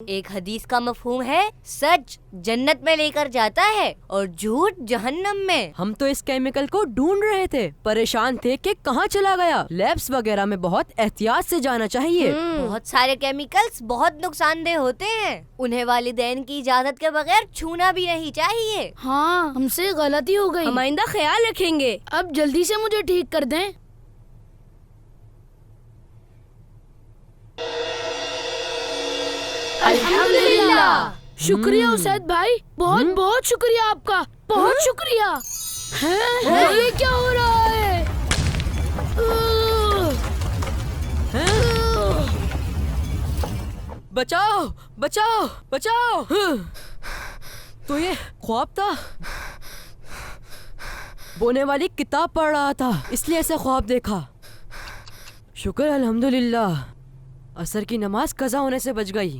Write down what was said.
एक हदीस का मफहूम है, सच जन्नत में लेकर जाता है और झूठ जहन्नम में। हम तो इस केमिकल को ढूंढ रहे थे, परेशान थे कि कहाँ चला गया। लैब्स वगैरह में बहुत एहतियात से जाना चाहिए। बहुत सारे केमिकल्स बहुत नुकसानदेह होते हैं, उन्हें वालिदैन की इजाजत के बगैर छूना भी नहीं चाहिए। हाँ, हमसे गलती हो गई। हम आइंदा ख्याल रखेंगे। अब जल्दी से मुझे ठीक कर दें। अल्हम्दुलिल्लाह। शुक्रिया उसैद भाई, बहुत बहुत शुक्रिया आपका, बहुत शुक्रिया। हैं? ये क्या हो रहा है? बचाओ बचाओ बचाओ। तो ये ख्वाब था। बोने वाली किताब पढ़ रहा था, इसलिए ऐसा ख्वाब देखा। शुक्र अल्हम्दुलिल्लाह, असर की नमाज कज़ा होने से बच गई।